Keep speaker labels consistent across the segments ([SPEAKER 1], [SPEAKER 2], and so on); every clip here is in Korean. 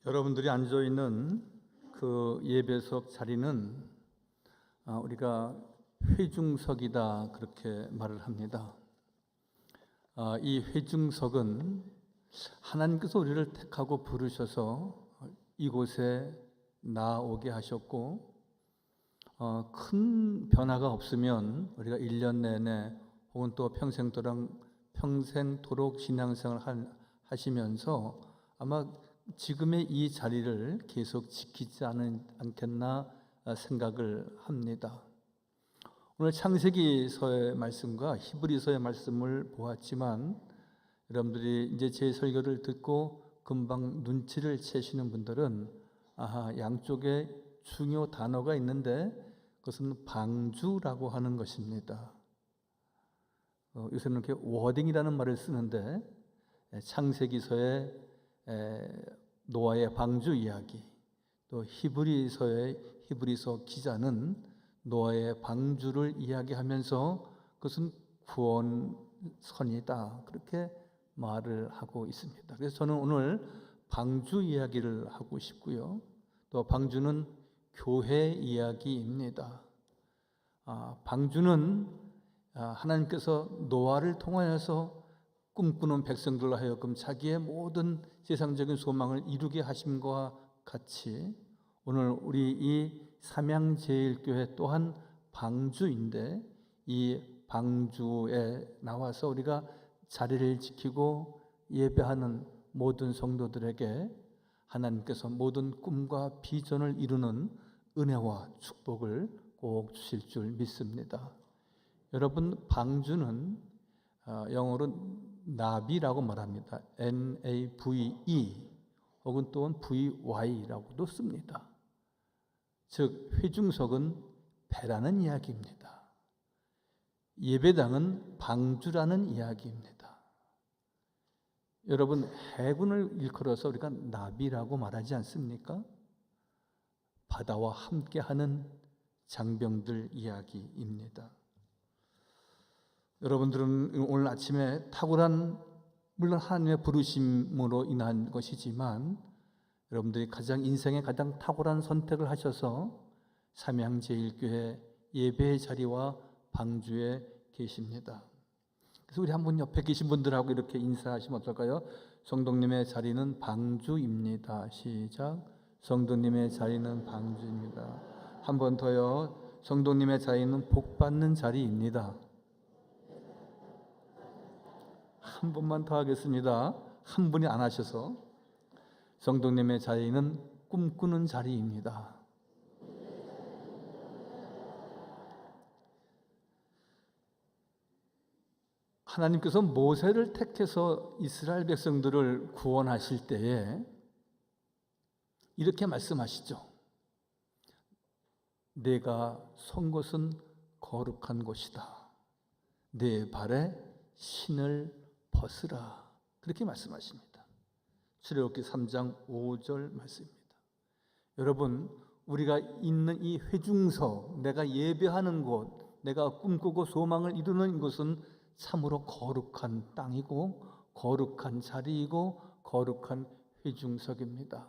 [SPEAKER 1] 여러분들이 앉아 있는 그 예배석 자리는 우리가 회중석이다 그렇게 말을 합니다. 이 회중석은 하나님께서 우리를 택하고 부르셔서 이곳에 나오게 하셨고, 큰 변화가 없으면 우리가 1년 내내 혹은 또 평생토록 신앙생활을 하시면서 아마 지금의 이 자리를 계속 지키지 않겠나 생각을 합니다. 오늘 창세기서의 말씀과 히브리서의 말씀을 보았지만, 여러분들이 이제 제 설교를 듣고 금방 눈치를 채시는 분들은 양쪽에 중요 단어가 있는데 그것은 방주라고 하는 것입니다. 요새는 이렇게 워딩이라는 말을 쓰는데, 창세기서의 노아의 방주 이야기, 또 히브리서 기자는 노아의 방주를 이야기하면서 그것은 구원선이다 그렇게 말을 하고 있습니다. 그래서 저는 오늘 방주 이야기를 하고 싶고요, 또 방주는 교회 이야기입니다. 방주는 하나님께서 노아를 통하여서 꿈꾸는 백성들로 하여금 자기의 모든 세상적인 소망을 이루게 하심과 같이 오늘 우리 이 삼양제일교회 또한 방주인데, 이 방주에 나와서 우리가 자리를 지키고 예배하는 모든 성도들에게 하나님께서 모든 꿈과 비전을 이루는 은혜와 축복을 꼭 주실 줄 믿습니다. 여러분, 방주는 영어로 나비라고 말합니다. NAVE 혹은 또는 VY라고도 씁니다. 즉 회중석은 배라는 이야기입니다. 예배당은 방주라는 이야기입니다. 여러분, 해군을 일컬어서 우리가 나비라고 말하지 않습니까? 바다와 함께하는 장병들 이야기입니다. 여러분들은 오늘 아침에 탁월한, 물론 하나님의 부르심으로 인한 것이지만, 여러분들이 인생의 가장 탁월한 선택을 하셔서 삼양제일교회 예배의 자리와 방주에 계십니다. 그래서 우리 한번 옆에 계신 분들하고 이렇게 인사하시면 어떨까요? 성도님의 자리는 방주입니다. 시작. 성도님의 자리는 방주입니다. 한 번 더요. 성도님의 자리는 복받는 자리입니다. 한 번만 더 하겠습니다. 한 분이 안 하셔서. 성도님의 자리는 꿈꾸는 자리입니다. 하나님께서 모세를 택해서 이스라엘 백성들을 구원하실 때에 이렇게 말씀하시죠. 내가 선 곳은 거룩한 곳이다. 내 발에 신을 벗으라. 그렇게 말씀하십니다. 출애굽기 3장 5절 말씀입니다. 여러분, 우리가 있는 이 회중석, 내가 예배하는 곳, 내가 꿈꾸고 소망을 이루는 곳은 참으로 거룩한 땅이고 거룩한 자리이고 거룩한 회중석입니다.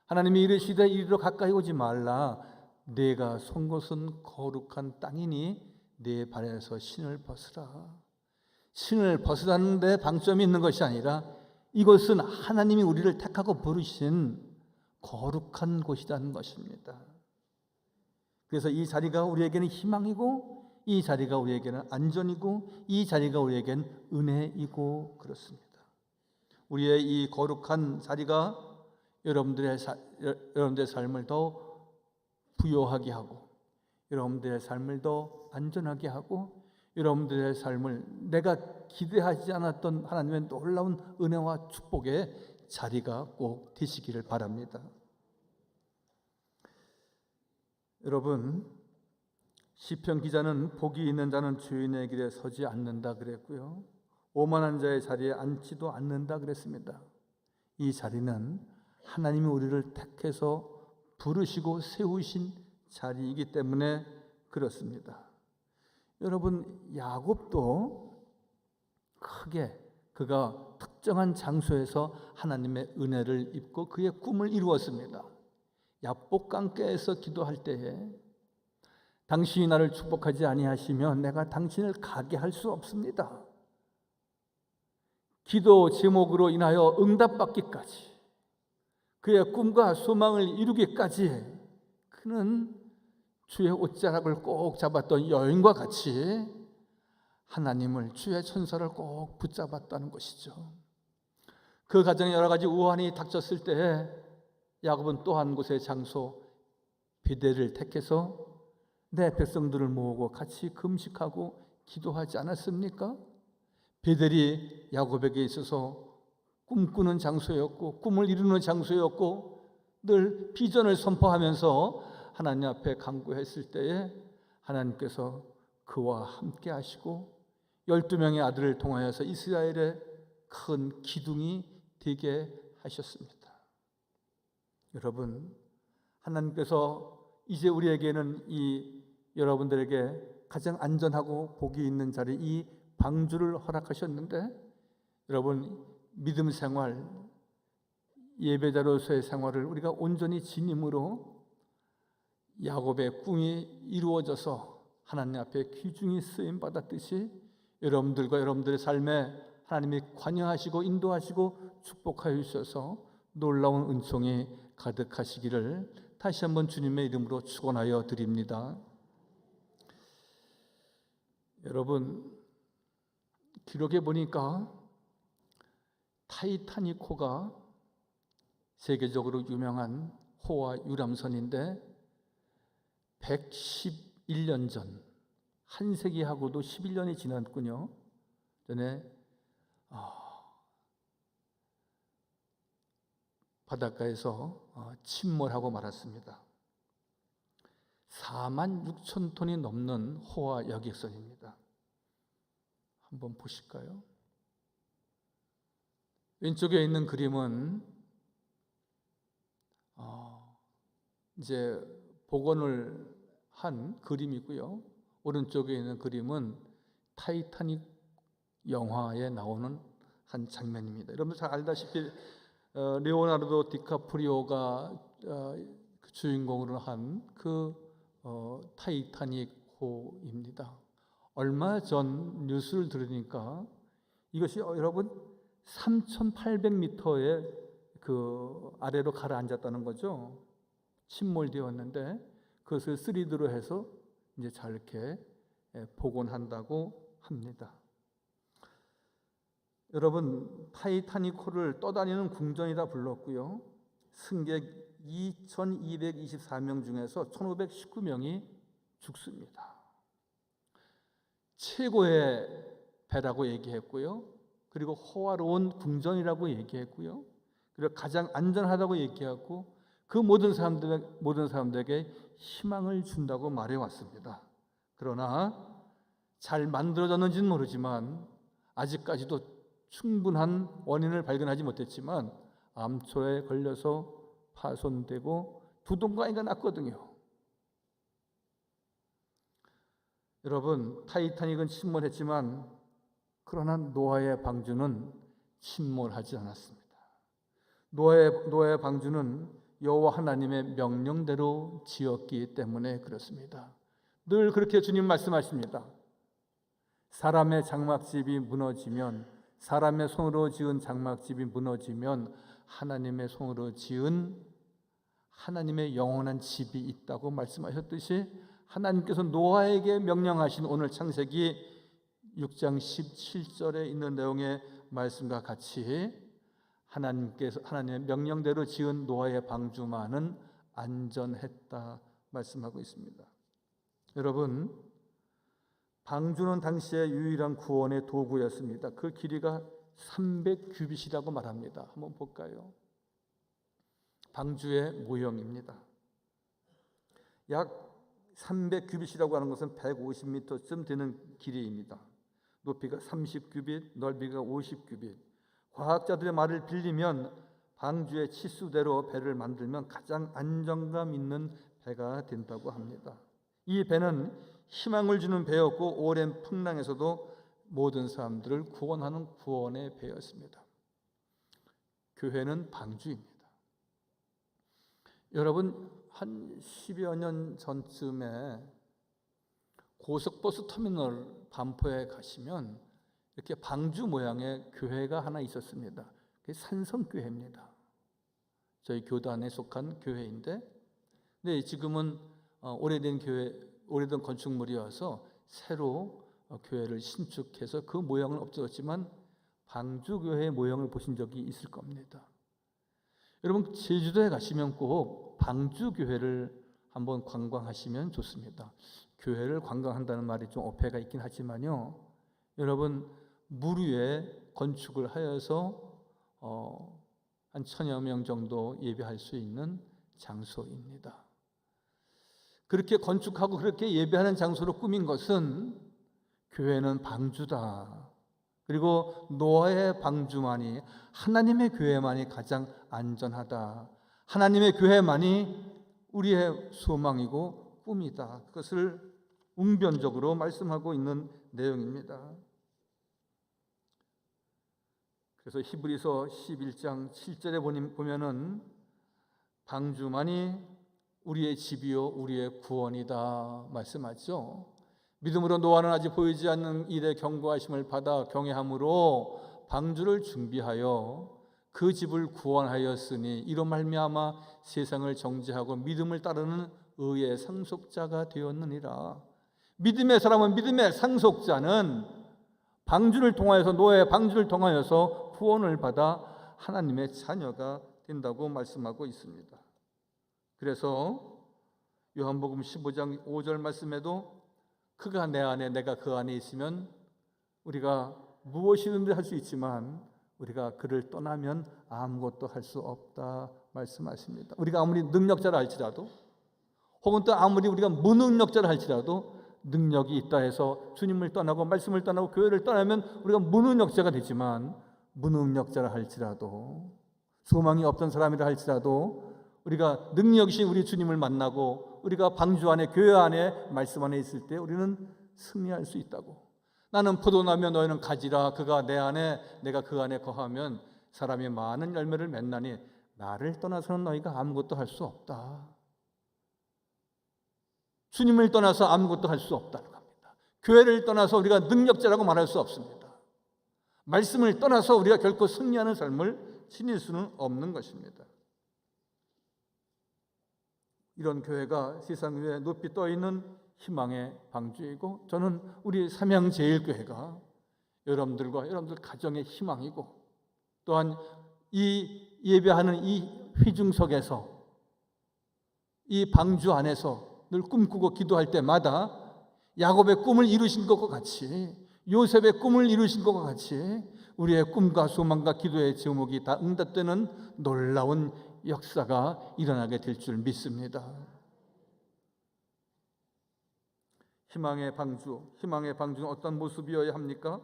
[SPEAKER 1] 하나님이 이르시되 이리로 가까이 오지 말라. 내가 선 곳은 거룩한 땅이니 내 발에서 신을 벗으라. 신을 벗으라는 데 방점이 있는 것이 아니라 이것은 하나님이 우리를 택하고 부르신 거룩한 곳이라는 것입니다. 그래서 이 자리가 우리에게는 희망이고, 이 자리가 우리에게는 안전이고, 이 자리가 우리에게는 은혜이고 그렇습니다. 우리의 이 거룩한 자리가 여러분들의 삶을 더 부요하게 하고, 여러분들의 삶을 더 안전하게 하고, 여러분들의 삶을 내가 기대하지 않았던 하나님의 놀라운 은혜와 축복의 자리가 꼭 되시기를 바랍니다. 여러분, 시편 기자는 복이 있는 자는 주인의 길에 서지 않는다 그랬고요, 오만한 자의 자리에 앉지도 않는다 그랬습니다. 이 자리는 하나님이 우리를 택해서 부르시고 세우신 자리이기 때문에 그렇습니다. 여러분, 야곱도 크게 그가 특정한 장소에서 하나님의 은혜를 입고 그의 꿈을 이루었습니다. 야복강가에서 기도할 때에 당신이 나를 축복하지 아니하시면 내가 당신을 가게 할 수 없습니다. 기도 제목으로 인하여 응답받기까지, 그의 꿈과 소망을 이루기까지 그는 주의 옷자락을 꼭 잡았던 여인과 같이 하나님을, 주의 천사를 꼭 붙잡았다는 것이죠. 그 가정에 여러 가지 우환이 닥쳤을 때에 야곱은 또 한 곳의 장소 베델을 택해서 내 백성들을 모으고 같이 금식하고 기도하지 않았습니까? 베델이 야곱에게 있어서 꿈꾸는 장소였고 꿈을 이루는 장소였고 늘 비전을 선포하면서 하나님 앞에 간구했을 때에 하나님께서 그와 함께 하시고 12명의 아들을 통하여서 이스라엘의 큰 기둥이 되게 하셨습니다. 여러분, 하나님께서 이제 우리에게는 여러분들에게 가장 안전하고 복이 있는 자리, 이 방주를 허락하셨는데, 여러분 믿음 생활, 예배자로서의 생활을 우리가 온전히 진임으로 야곱의 꿈이 이루어져서 하나님 앞에 귀중히 쓰임 받았듯이 여러분들과 여러분들의 삶에 하나님이 관여하시고 인도하시고 축복하여 주셔서 놀라운 은총이 가득하시기를 다시 한번 주님의 이름으로 축원하여 드립니다. 여러분, 기록에 보니까 타이타닉호가 세계적으로 유명한 호와 유람선인데 111년 전, 한 세기하고도 11년이 지났군요. 전에 바닷가에서 침몰하고 말았습니다. 46,000톤이 넘는 호와 여객선입니다. 한번 보실까요? 왼쪽에 있는 그림은 이제 복원을 한 그림이고요. 오른쪽에 있는 그림은 타이타닉 영화에 나오는 한 장면입니다. 여러분 잘 알다시피 레오나르도 디카프리오가 주인공으로 한 그 타이타닉호입니다. 얼마 전 뉴스를 들으니까 이것이 여러분 3,800m의 그 아래로 가라앉았다는 거죠. 침몰되었는데 그것을 3D로 해서 이제 잘 이렇게 복원한다고 합니다. 여러분, 타이타닉호를 떠다니는 궁전이라 불렀고요. 승객 2,224명 중에서 1,519명이 죽습니다. 최고의 배라고 얘기했고요. 그리고 호화로운 궁전이라고 얘기했고요. 그리고 가장 안전하다고 얘기하고 그 모든 사람들에게 희망을 준다고 말해왔습니다. 그러나 잘 만들어졌는지는 모르지만 아직까지도 충분한 원인을 발견하지 못했지만 암초에 걸려서 파손되고 두동강이가 났거든요. 여러분, 타이타닉은 침몰했지만 그러나 노아의 방주는 침몰하지 않았습니다. 노아의 방주는 여호와 하나님의 명령대로 지었기 때문에 그렇습니다. 늘 그렇게 주님 말씀하십니다. 사람의 장막집이 무너지면, 사람의 손으로 지은 장막집이 무너지면 하나님의 손으로 지은 하나님의 영원한 집이 있다고 말씀하셨듯이 하나님께서 노아에게 명령하신 오늘 창세기 6장 17절에 있는 내용의 말씀과 같이 하나님의 명령대로 지은 노아의 방주만은 안전했다 말씀하고 있습니다. 여러분, 방주는 당시의 유일한 구원의 도구였습니다. 그 길이가 300규빗이라고 말합니다. 한번 볼까요? 방주의 모형입니다. 약 300규빗이라고 하는 것은 150m쯤 되는 길이입니다. 높이가 30규빗, 넓이가 50규빗. 과학자들의 말을 빌리면 방주의 치수대로 배를 만들면 가장 안정감 있는 배가 된다고 합니다. 이 배는 희망을 주는 배였고 오랜 풍랑에서도 모든 사람들을 구원하는 구원의 배였습니다. 교회는 방주입니다. 여러분, 한 10여 년 전쯤에 고속버스 터미널 반포에 가시면 이렇게 방주 모양의 교회가 하나 있었습니다. 그게 산성교회입니다. 저희 교단에 속한 교회인데, 네, 지금은 오래된 교회, 오래된 건축물이어서 새로 교회를 신축해서 그 모양은 없어졌지만 방주교회의 모양을 보신 적이 있을 겁니다. 여러분, 제주도에 가시면 꼭 방주교회를 한번 관광하시면 좋습니다. 교회를 관광한다는 말이 좀 어폐가 있긴 하지만요, 여러분, 물 위에 건축을 하여서 한 1000여 명 정도 예배할 수 있는 장소입니다. 그렇게 건축하고 그렇게 예배하는 장소로 꾸민 것은 교회는 방주다. 그리고 노아의 방주만이, 하나님의 교회만이 가장 안전하다. 하나님의 교회만이 우리의 소망이고 꿈이다. 그것을 웅변적으로 말씀하고 있는 내용입니다. 그래서 히브리서 11장 7절에 보면은 방주만이 우리의 집이요 우리의 구원이다 말씀하죠. 믿음으로 노아는 아직 보이지 않는 일의 경고하심을 받아 경외함으로 방주를 준비하여 그 집을 구원하였으니 이로 말미암아 세상을 정죄하고 믿음을 따르는 의의 상속자가 되었느니라. 믿음의 사람은, 믿음의 상속자는 방주를 통하여서, 노아의 방주를 통하여서 구원을 받아 하나님의 자녀가 된다고 말씀하고 있습니다. 그래서 요한복음 15장 5절 말씀에도 그가 내 안에 내가 그 안에 있으면 우리가 무엇이든지 할 수 있지만 우리가 그를 떠나면 아무것도 할 수 없다 말씀하십니다. 우리가 아무리 능력자라 할지라도, 혹은 또 아무리 우리가 무능력자라 할지라도 능력이 있다 해서 주님을 떠나고 말씀을 떠나고 교회를 떠나면 우리가 무능력자가 되지만, 무능력자라 할지라도, 소망이 없던 사람이라 할지라도 우리가 능력이신 우리 주님을 만나고 우리가 방주 안에, 교회 안에, 말씀 안에 있을 때 우리는 승리할 수 있다고. 나는 포도나며 너희는 가지라. 그가 내 안에 내가 그 안에 거하면 사람이 많은 열매를 맺나니 나를 떠나서는 너희가 아무것도 할 수 없다. 주님을 떠나서 아무것도 할 수 없다는 겁니다. 교회를 떠나서 우리가 능력자라고 말할 수 없습니다. 말씀을 떠나서 우리가 결코 승리하는 삶을 지닐 수는 없는 것입니다. 이런 교회가 세상 위에 높이 떠있는 희망의 방주이고, 저는 우리 삼양제일교회가 여러분들 가정의 희망이고, 또한 이 예배하는 이 회중석에서, 이 방주 안에서 늘 꿈꾸고 기도할 때마다 야곱의 꿈을 이루신 것과 같이, 요셉의 꿈을 이루신 것과 같이 우리의 꿈과 소망과 기도의 제목이 다 응답되는 놀라운 역사가 일어나게 될 줄 믿습니다. 희망의 방주는 어떤 모습이어야 합니까?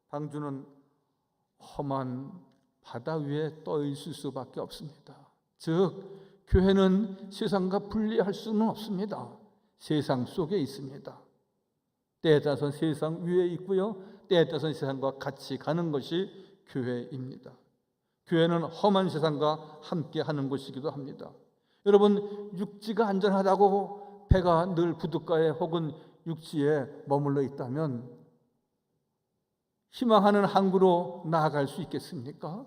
[SPEAKER 1] 방주는 험한 바다 위에 떠 있을 수밖에 없습니다. 즉, 교회는 세상과 분리할 수는 없습니다. 세상 속에 있습니다. 때에 따라서는 세상 위에 있고요, 때에 따라서는 세상과 같이 가는 것이 교회입니다. 교회는 험한 세상과 함께 하는 곳이기도 합니다. 여러분, 육지가 안전하다고 배가 늘 부둣가에 혹은 육지에 머물러 있다면 희망하는 항구로 나아갈 수 있겠습니까?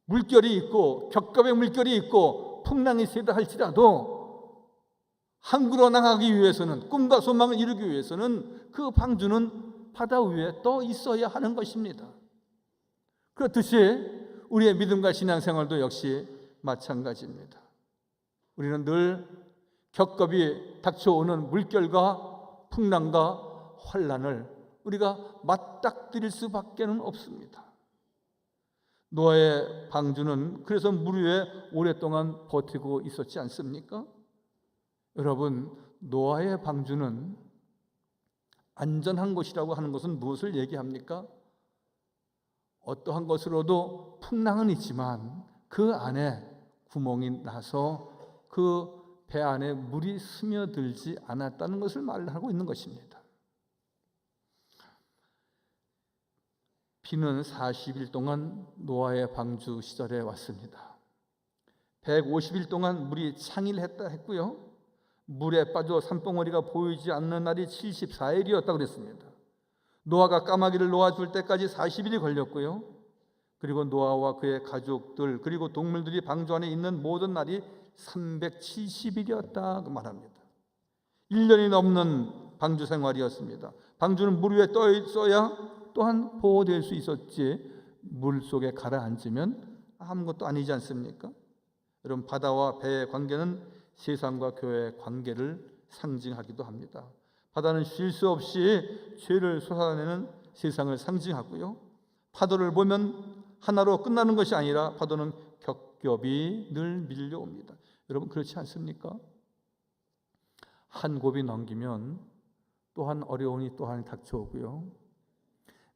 [SPEAKER 1] 물결이 있고 겹겹의 물결이 있고 풍랑이 세다 할지라도 항구로 나가기 위해서는, 꿈과 소망을 이루기 위해서는 그 방주는 바다 위에 떠 있어야 하는 것입니다. 그렇듯이 우리의 믿음과 신앙생활도 역시 마찬가지입니다. 우리는 늘 겹겹이 닥쳐오는 물결과 풍랑과 환난을 우리가 맞닥뜨릴 수밖에는 없습니다. 노아의 방주는 그래서 물 위에 오랫동안 버티고 있었지 않습니까? 여러분, 노아의 방주는 안전한 곳이라고 하는 것은 무엇을 얘기합니까? 어떠한 것으로도 풍랑은 있지만 그 안에 구멍이 나서 그 배 안에 물이 스며들지 않았다는 것을 말하고 있는 것입니다. 비는 40일 동안 노아의 방주 시절에 왔습니다. 150일 동안 물이 창일했다 했고요. 물에 빠져 산봉우리가 보이지 않는 날이 74일이었다고 그랬습니다. 노아가 까마귀를 놓아줄 때까지 40일이 걸렸고요. 그리고 노아와 그의 가족들 그리고 동물들이 방주 안에 있는 모든 날이 370일이었다 말합니다. 1년이 넘는 방주 생활이었습니다. 방주는 물 위에 떠 있어야 또한 보호될 수 있었지 물 속에 가라앉으면 아무것도 아니지 않습니까? 여러분, 바다와 배의 관계는 세상과 교회의 관계를 상징하기도 합니다. 바다는 쉴 수 없이 죄를 쏟아내는 세상을 상징하고요. 파도를 보면 하나로 끝나는 것이 아니라 파도는 겹겹이 늘 밀려옵니다. 여러분, 그렇지 않습니까? 한 곱이 넘기면 또한 어려움이 또한 닥쳐오고요.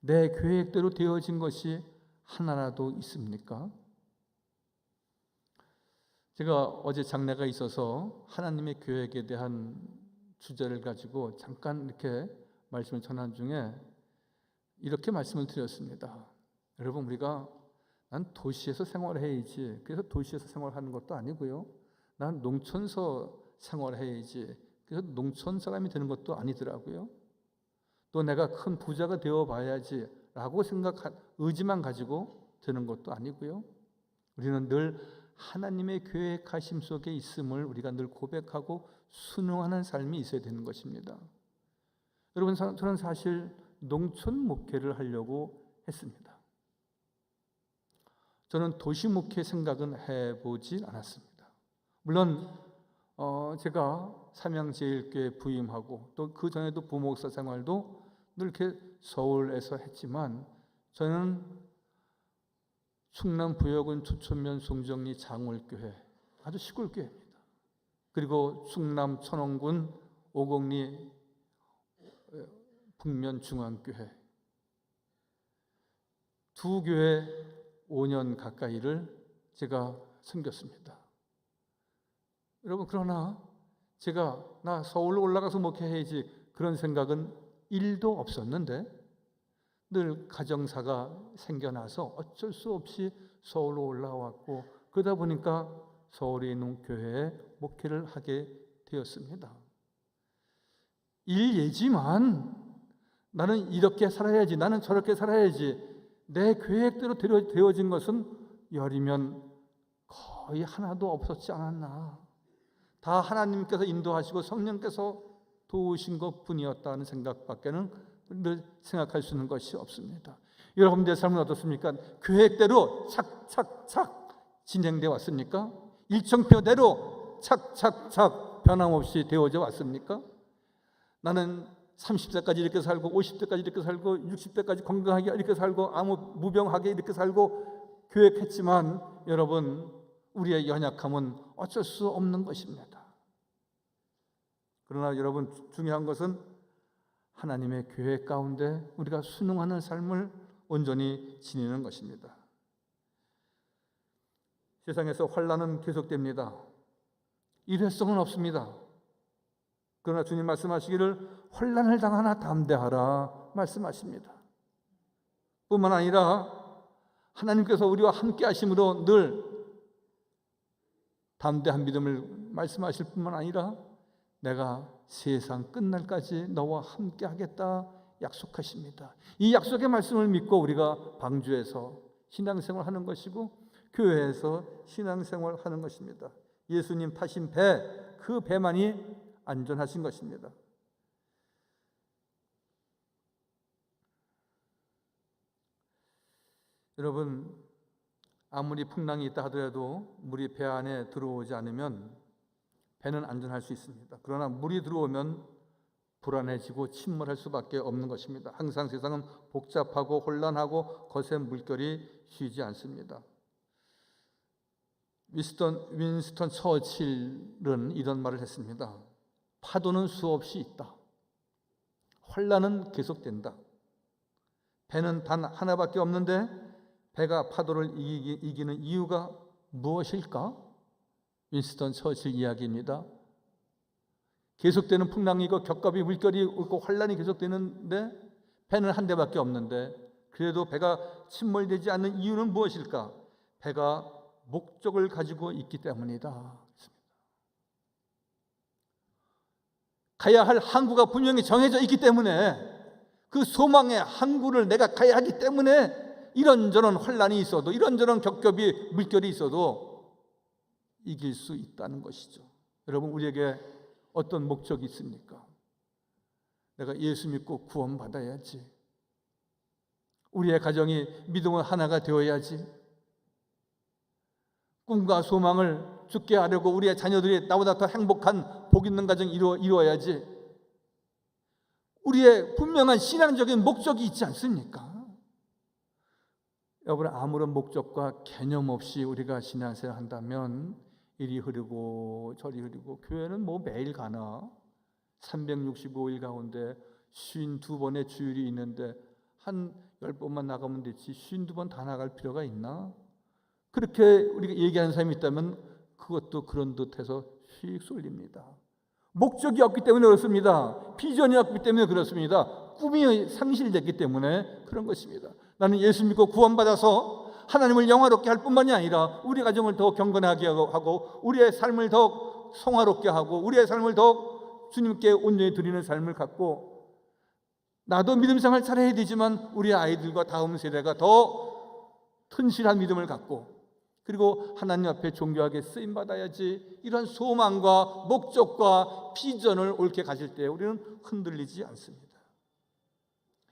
[SPEAKER 1] 내 계획대로 되어진 것이 하나라도 있습니까? 제가 어제 장례가 있어서 하나님의 계획에 대한 주제를 가지고 잠깐 이렇게 말씀을 전한 중에 이렇게 말씀을 드렸습니다. 여러분, 우리가 난 도시에서 생활해야지, 그래서 도시에서 생활하는 것도 아니고요. 난 농촌에서 생활해야지, 그래서 농촌 사람이 되는 것도 아니더라고요. 또 내가 큰 부자가 되어봐야지 라고 의지만 가지고 되는 것도 아니고요. 우리는 늘 하나님의 계획하심 속에 있음을 우리가 늘 고백하고 순응하는 삶이 있어야 되는 것입니다. 여러분, 저는 사실 농촌 목회를 하려고 했습니다. 저는 도시 목회 생각은 해보지 않았습니다. 물론 제가 삼양제일교회 부임하고 또 그 전에도 부목사 생활도 늘 이렇게 서울에서 했지만 저는 충남 부여군 초천면 송정리 장월교회, 아주 시골교회입니다. 그리고 충남 천원군 오곡리 북면 중앙교회, 두 교회 5년 가까이를 제가 섬겼습니다. 여러분, 그러나 제가 나 서울로 올라가서 목회해야지 그런 생각은 1도 없었는데 늘 가정사가 생겨나서 어쩔 수 없이 서울로 올라왔고 그러다 보니까 서울에 있는 교회에 목회를 하게 되었습니다. 일예지만 나는 이렇게 살아야지, 나는 저렇게 살아야지, 내 계획대로 되어진 것은 열이면 거의 하나도 없었지 않았나. 다 하나님께서 인도하시고 성령께서 도우신 것뿐이었다는 생각밖에는 늘 생각할 수 있는 것이 없습니다. 여러분들의 삶은 어떻습니까? 계획대로 착착착 진행되어 왔습니까? 일정표대로 착착착 변함없이 되어져 왔습니까? 나는 30세까지 이렇게 살고 50세까지 이렇게 살고 60세까지 건강하게 이렇게 살고 아무 무병하게 이렇게 살고 계획했지만 여러분, 우리의 연약함은 어쩔 수 없는 것입니다. 그러나 여러분, 중요한 것은 하나님의 계획 가운데 우리가 순응하는 삶을 온전히 지니는 것입니다. 세상에서 환난은 계속됩니다. 일회성은 없습니다. 그러나 주님 말씀하시기를 환난을 당하나 담대하라 말씀하십니다. 뿐만 아니라 하나님께서 우리와 함께 하심으로 늘 담대한 믿음을 말씀하실 뿐만 아니라 내가 세상 끝날까지 너와 함께 하겠다 약속하십니다. 이 약속의 말씀을 믿고 우리가 방주에서 신앙생활 하는 것이고 교회에서 신앙생활 하는 것입니다. 예수님 타신 배, 그 배만이 안전하신 것입니다. 여러분, 아무리 풍랑이 있다 하더라도 물이 배 안에 들어오지 않으면 배는 안전할 수 있습니다. 그러나 물이 들어오면 불안해지고 침몰할 수밖에 없는 것입니다. 항상 세상은 복잡하고 혼란하고 거센 물결이 쉬지 않습니다. 윈스턴 처칠은 이런 말을 했습니다. 파도는 수없이 있다. 혼란은 계속된다. 배는 단 하나밖에 없는데 배가 파도를 이기는 이유가 무엇일까? 윈스턴 처칠 이야기입니다. 계속되는 풍랑이고 겹겹이 물결이 있고 환란이 계속되는데 배는 한 대밖에 없는데 그래도 배가 침몰되지 않는 이유는 무엇일까? 배가 목적을 가지고 있기 때문이다. 가야 할 항구가 분명히 정해져 있기 때문에, 그 소망의 항구를 내가 가야 하기 때문에 이런저런 혼란이 있어도, 이런저런 겹겹이 물결이 있어도 이길 수 있다는 것이죠. 여러분, 우리에게 어떤 목적이 있습니까? 내가 예수 믿고 구원받아야지. 우리의 가정이 믿음의 하나가 되어야지. 꿈과 소망을 죽게 하려고 우리의 자녀들이 나보다 더 행복한 복 있는 가정 이루어야지. 우리의 분명한 신앙적인 목적이 있지 않습니까? 여러분, 아무런 목적과 개념 없이 우리가 신앙생활 한다면 이리 흐르고 저리 흐르고, 교회는 뭐 매일 가나? 365일 가운데 52번의 주일이 있는데 한 10번만 나가면 되지 52번 다 나갈 필요가 있나? 그렇게 우리가 얘기하는 사람이 있다면 그것도 그런 듯해서 휙 쏠립니다. 목적이 없기 때문에 그렇습니다. 비전이 없기 때문에 그렇습니다. 꿈이 상실됐기 때문에 그런 것입니다. 나는 예수 믿고 구원받아서 하나님을 영화롭게 할 뿐만이 아니라 우리 가정을 더 경건하게 하고 우리의 삶을 더 성화롭게 하고 우리의 삶을 더 주님께 온전히 드리는 삶을 갖고, 나도 믿음 생활 잘해야 되지만 우리 아이들과 다음 세대가 더 튼실한 믿음을 갖고, 그리고 하나님 앞에 존귀하게 쓰임받아야지, 이런 소망과 목적과 비전을 옳게 가질 때 우리는 흔들리지 않습니다.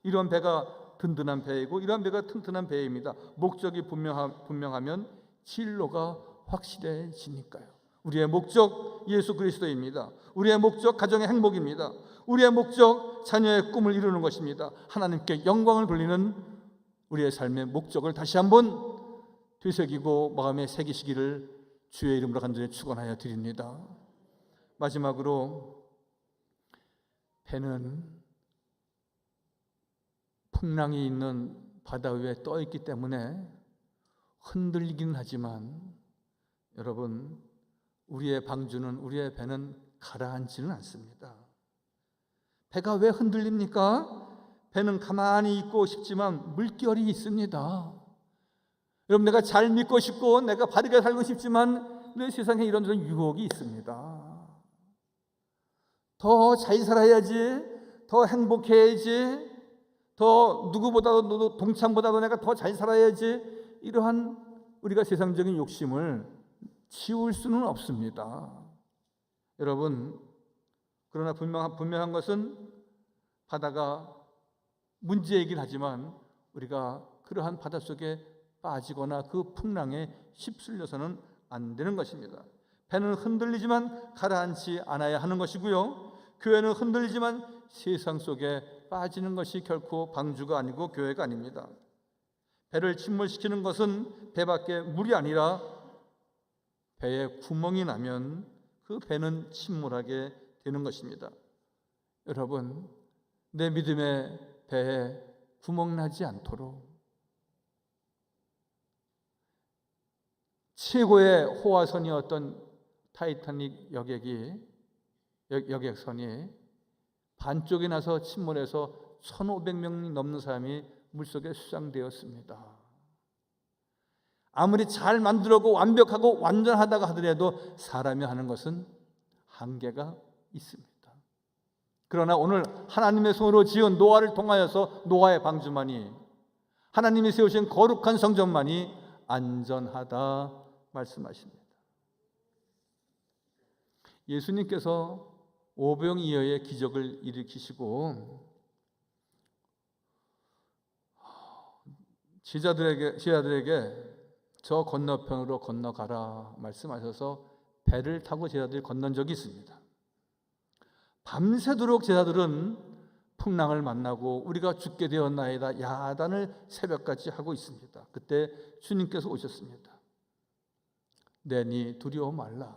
[SPEAKER 1] 이런 배가 든든한 배이고 이런 배가 튼튼한 배입니다. 목적이 분명하면 진로가 확실해지니까요. 우리의 목적 예수 그리스도입니다. 우리의 목적 가정의 행복입니다. 우리의 목적 자녀의 꿈을 이루는 것입니다. 하나님께 영광을 돌리는 우리의 삶의 목적을 다시 한번 되새기고 마음에 새기시기를 주의 이름으로 간절히 축원하여 드립니다. 마지막으로, 배는 풍랑이 있는 바다 위에 떠 있기 때문에 흔들리긴 하지만, 여러분, 우리의 방주는, 우리의 배는 가라앉지는 않습니다. 배가 왜 흔들립니까? 배는 가만히 있고 싶지만 물결이 있습니다. 여러분, 내가 잘 믿고 싶고 내가 바르게 살고 싶지만 내 세상에 이런저런 유혹이 있습니다. 더 잘 살아야지, 더 행복해야지, 더 누구보다도 동창보다도 내가 더 잘 살아야지, 이러한 우리가 세상적인 욕심을 지울 수는 없습니다. 여러분, 그러나 분명한 것은 바다가 문제이긴 하지만 우리가 그러한 바다 속에 빠지거나 그 풍랑에 휩쓸려서는 안 되는 것입니다. 배는 흔들리지만 가라앉지 않아야 하는 것이고요, 교회는 흔들리지만 세상 속에 빠지는 것이 결코 방주가 아니고 교회가 아닙니다. 배를 침몰시키는 것은 배 밖에 물이 아니라 배에 구멍이 나면 그 배는 침몰하게 되는 것입니다. 여러분, 내 믿음의 배에 구멍 나지 않도록 최고의 호화선이었던 타이타닉 여객선이 반쪽이 나서 침몰해서 1,500명이 넘는 사람이 물속에 수상되었습니다. 아무리 잘 만들었고 완벽하고 완전하다고 하더라도 사람이 하는 것은 한계가 있습니다. 그러나 오늘 하나님의 손으로 지은 노아를 통하여서 노아의 방주만이, 하나님이 세우신 거룩한 성전만이 안전하다 말씀하십니다. 예수님께서 오병이어의 기적을 일으키시고 제자들에게 저 건너편으로 건너가라 말씀하셔서 배를 타고 제자들이 건넌 적이 있습니다. 밤새도록 제자들은 풍랑을 만나고 우리가 죽게 되었나이다 야단을 새벽까지 하고 있습니다. 그때 주님께서 오셨습니다. 내니 두려워 말라.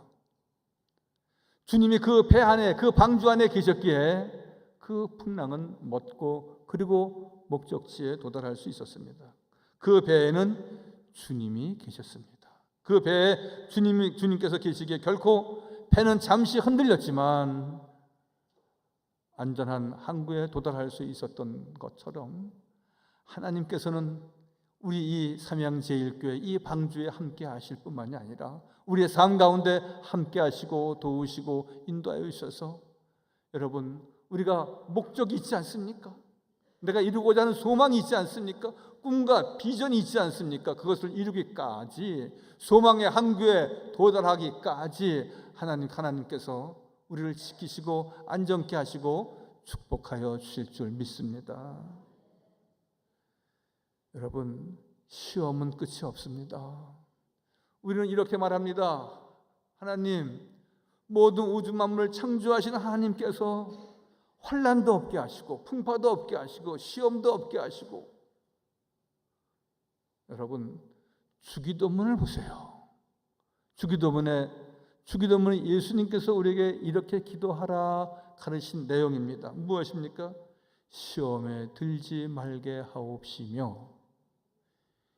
[SPEAKER 1] 주님이 그 배 안에, 그 방주 안에 계셨기에 그 풍랑은 멎고 그리고 목적지에 도달할 수 있었습니다. 그 배에는 주님이 계셨습니다. 그 배에 주님께서 계시기에 결코 배는 잠시 흔들렸지만 안전한 항구에 도달할 수 있었던 것처럼 하나님께서는 우리 이 삼양제일교회 이 방주에 함께 하실 뿐만이 아니라 우리의 삶 가운데 함께 하시고 도우시고 인도하여 주셔서 여러분, 우리가 목적이 있지 않습니까? 내가 이루고자 하는 소망이 있지 않습니까? 꿈과 비전이 있지 않습니까? 그것을 이루기까지, 소망의 항구에 도달하기까지 하나님께서 우리를 지키시고 안전케 하시고 축복하여 주실 줄 믿습니다. 여러분, 시험은 끝이 없습니다. 우리는 이렇게 말합니다. 하나님, 모든 우주 만물을 창조하신 하나님께서 환난도 없게 하시고 풍파도 없게 하시고 시험도 없게 하시고, 여러분, 주기도문을 보세요. 주기도문에 예수님께서 우리에게 이렇게 기도하라 가르친 내용입니다. 무엇입니까? 시험에 들지 말게 하옵시며.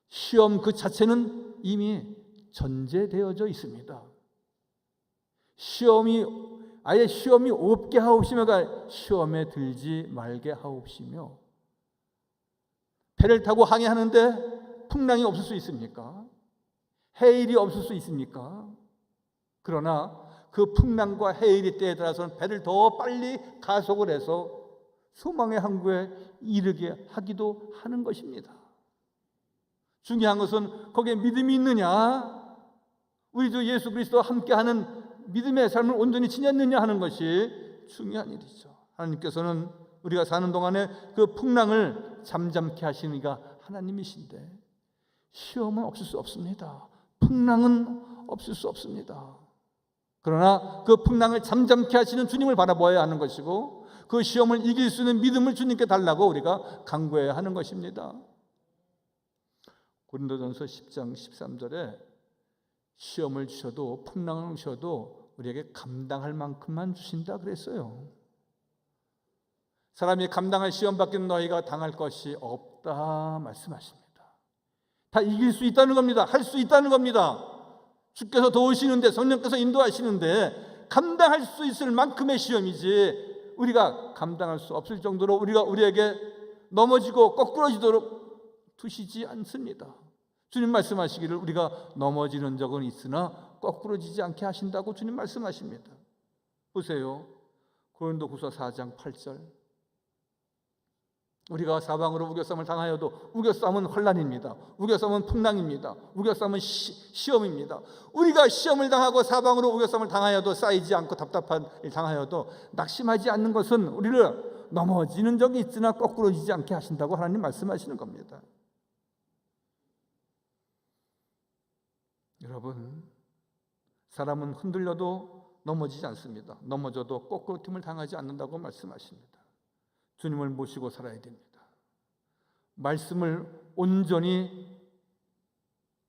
[SPEAKER 1] 시험 그 자체는 이미 전제되어져 있습니다. 시험이 없게 하옵시며가 시험에 들지 말게 하옵시며. 배를 타고 항해하는데 풍랑이 없을 수 있습니까? 해일이 없을 수 있습니까? 그러나 그 풍랑과 해일의 때에 따라서는 배를 더 빨리 가속을 해서 소망의 항구에 이르게 하기도 하는 것입니다. 중요한 것은 거기에 믿음이 있느냐, 우리 주 예수 그리스도와 함께하는 믿음의 삶을 온전히 지녔느냐 하는 것이 중요한 일이죠. 하나님께서는 우리가 사는 동안에 그 풍랑을 잠잠케 하시는 이가 하나님이신데 시험은 없을 수 없습니다. 풍랑은 없을 수 없습니다. 그러나 그 풍랑을 잠잠케 하시는 주님을 바라보아야 하는 것이고, 그 시험을 이길 수 있는 믿음을 주님께 달라고 우리가 간구해야 하는 것입니다. 고린도전서 10장 13절에 시험을 주셔도 풍랑을 주셔도 우리에게 감당할 만큼만 주신다 그랬어요. 사람이 감당할 시험 밖에는 너희가 당할 것이 없다 말씀하십니다. 다 이길 수 있다는 겁니다. 할 수 있다는 겁니다. 주께서 도우시는데, 성령께서 인도하시는데 감당할 수 있을 만큼의 시험이지, 우리가 감당할 수 없을 정도로 우리에게 넘어지고 거꾸러지도록 두시지 않습니다. 주님 말씀하시기를 우리가 넘어지는 적은 있으나 거꾸러지지 않게 하신다고 주님 말씀하십니다. 보세요. 고린도후서 4장 8절. 우리가 사방으로 우겨쌈을 당하여도, 우겨쌈은 환난입니다. 우겨쌈은 풍랑입니다. 우겨쌈은 시험입니다. 우리가 시험을 당하고 사방으로 우겨쌈을 당하여도, 쌓이지 않고 답답한 일 당하여도 낙심하지 않는 것은 우리를 넘어지는 적이 있으나 거꾸러지지 않게 하신다고 하나님 말씀하시는 겁니다. 여러분, 사람은 흔들려도 넘어지지 않습니다. 넘어져도 거꾸로짐을 당하지 않는다고 말씀하십니다. 주님을 모시고 살아야 됩니다. 말씀을 온전히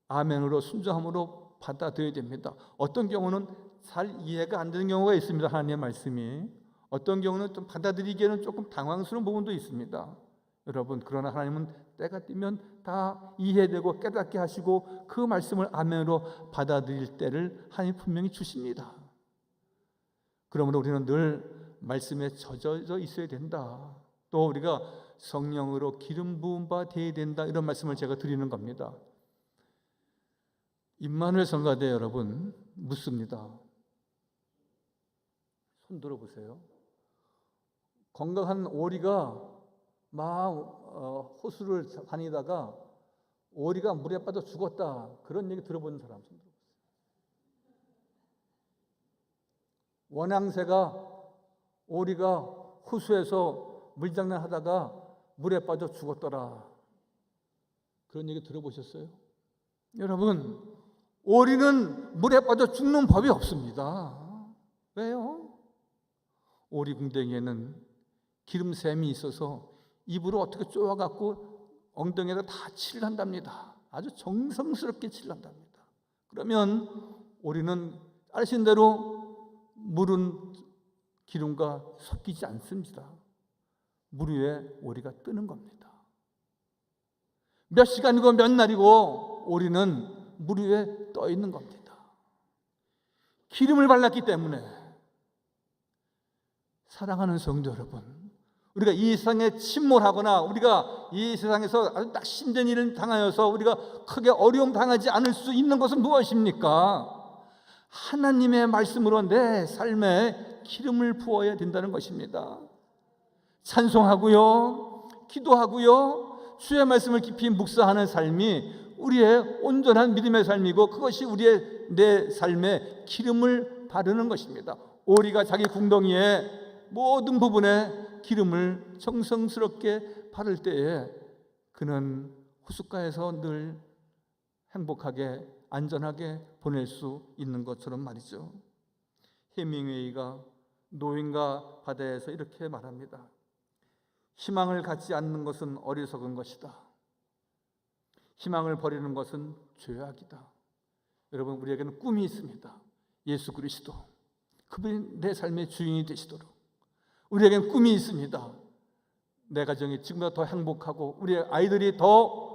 [SPEAKER 1] 아멘으로 순종함으로 받아들여야 됩니다. 어떤 경우는 잘 이해가 안 되는 경우가 있습니다. 하나님의 말씀이. 어떤 경우는 좀 받아들이기에는 조금 당황스러운 부분도 있습니다. 여러분, 그러나 하나님은 때가 되면 다 이해되고 깨닫게 하시고 그 말씀을 아멘으로 받아들일 때를 하나님 분명히 주십니다. 그러므로 우리는 늘 말씀에 젖어 있어야 된다. 또 우리가 성령으로 기름 부은 바 되어야 된다. 이런 말씀을 제가 드리는 겁니다. 임마누엘 성가대 여러분, 묻습니다. 손 들어보세요. 건강한 오리가 막 호수를 다니다가 오리가 물에 빠져 죽었다, 그런 얘기 들어본 사람 손 들어보세요. 원앙새가, 오리가 호수에서 물장난 하다가 물에 빠져 죽었더라, 그런 얘기 들어보셨어요? 여러분, 오리는 물에 빠져 죽는 법이 없습니다. 왜요? 오리 궁뎅이에는 기름샘이 있어서 입으로 어떻게 쪼아갖고 엉덩이에다 다 칠을 한답니다. 아주 정성스럽게 칠을 한답니다. 그러면 오리는 아시는 대로 물은 기름과 섞이지 않습니다. 물 위에 오리가 뜨는 겁니다. 몇 시간이고 몇 날이고 오리는 물 위에 떠 있는 겁니다. 기름을 발랐기 때문에. 사랑하는 성도 여러분, 우리가 이 세상에 침몰하거나 우리가 이 세상에서 아주 낙심된 일을 당하여서 우리가 크게 어려움 당하지 않을 수 있는 것은 무엇입니까? 하나님의 말씀으로 내 삶에 기름을 부어야 된다는 것입니다. 찬송하고요, 기도하고요, 주의 말씀을 깊이 묵상하는 삶이 우리의 온전한 믿음의 삶이고, 그것이 우리의 내 삶에 기름을 바르는 것입니다. 오리가 자기 궁덩이에 모든 부분에 기름을 정성스럽게 바를 때에 그는 호숫가에서 늘 행복하게 안전하게 보낼 수 있는 것처럼 말이죠. 해밍웨이가 노인과 바다에서 이렇게 말합니다. 희망을 갖지 않는 것은 어리석은 것이다. 희망을 버리는 것은 죄악이다. 여러분, 우리에게는 꿈이 있습니다. 예수 그리스도, 그분이 내 삶의 주인이 되시도록 우리에게는 꿈이 있습니다. 내 가정이 지금보다 더 행복하고 우리의 아이들이 더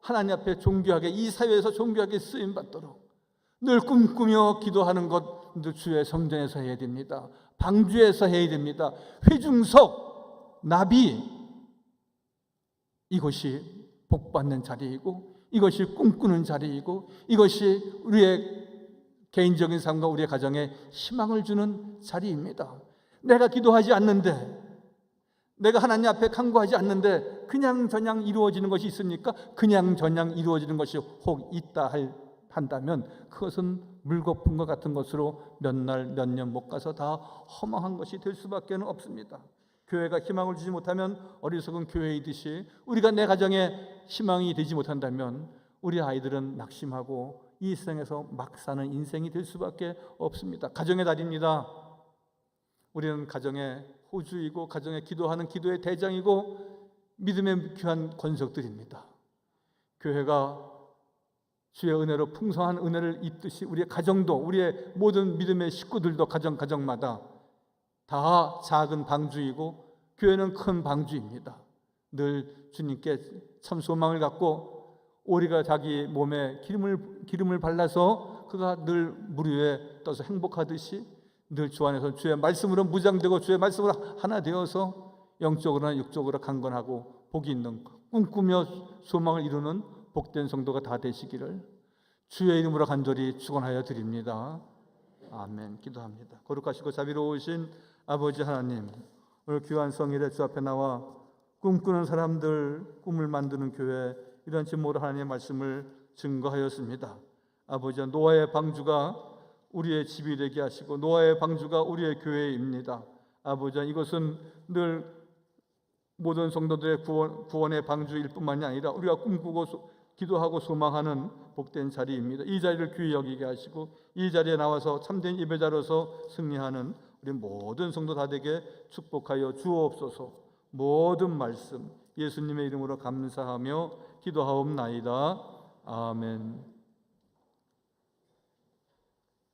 [SPEAKER 1] 하나님 앞에 존귀하게, 이 사회에서 존귀하게 쓰임받도록 늘 꿈꾸며 기도하는 것 주의 성전에서 해야 됩니다. 방주에서 해야 됩니다. 회중석, 나비, 이곳이 복받는 자리이고, 이것이 꿈꾸는 자리이고, 이것이 우리의 개인적인 삶과 우리의 가정에 희망을 주는 자리입니다. 내가 기도하지 않는데, 내가 하나님 앞에 간구하지 않는데 그냥 저냥 이루어지는 것이 있습니까? 그냥 저냥 이루어지는 것이 혹 있다 한다면 그것은 물거품과 같은 것으로 몇 날 몇 년 못 가서 다 허망한 것이 될 수밖에 없습니다. 교회가 희망을 주지 못하면 어리석은 교회이듯이 우리가 내 가정에 희망이 되지 못한다면 우리 아이들은 낙심하고 이 세상에서 막 사는 인생이 될 수밖에 없습니다. 가정의 달입니다. 우리는 가정의 호주이고 가정에 기도하는 기도의 대장이고 믿음의 귀한 권속들입니다. 교회가 주의 은혜로 풍성한 은혜를 입듯이 우리의 가정도, 우리의 모든 믿음의 식구들도 가정마다 다 작은 방주이고 교회는 큰 방주입니다. 늘 주님께 참 소망을 갖고 오리가 자기 몸에 기름을 발라서 그가 늘 물 위에 떠서 행복하듯이 늘 주 안에서 주의 말씀으로 무장되고 주의 말씀으로 하나 되어서 영적으로나 육적으로 강건하고 복이 있는, 꿈꾸며 소망을 이루는 복된 성도가 다 되시기를 주의 이름으로 간절히 축원하여 드립니다. 아멘. 기도합니다. 거룩하시고 자비로우신 아버지 하나님, 오늘 귀한 성일에 주 앞에 나와 꿈꾸는 사람들, 꿈을 만드는 교회, 이런 제목으로 하나님의 말씀을 증거하였습니다. 아버지, 노아의 방주가 우리의 집이 되게 하시고 노아의 방주가 우리의 교회입니다. 아버지, 이것은 늘 모든 성도들의 구원의 방주일 뿐만이 아니라 우리가 꿈꾸고 기도하고 소망하는 복된 자리입니다. 이 자리를 귀히 여기게 하시고 이 자리에 나와서 참된 예배자로서 승리하는 우리 모든 성도 다 되게 축복하여 주옵소서. 모든 말씀 예수님의 이름으로 감사하며 기도하옵나이다. 아멘.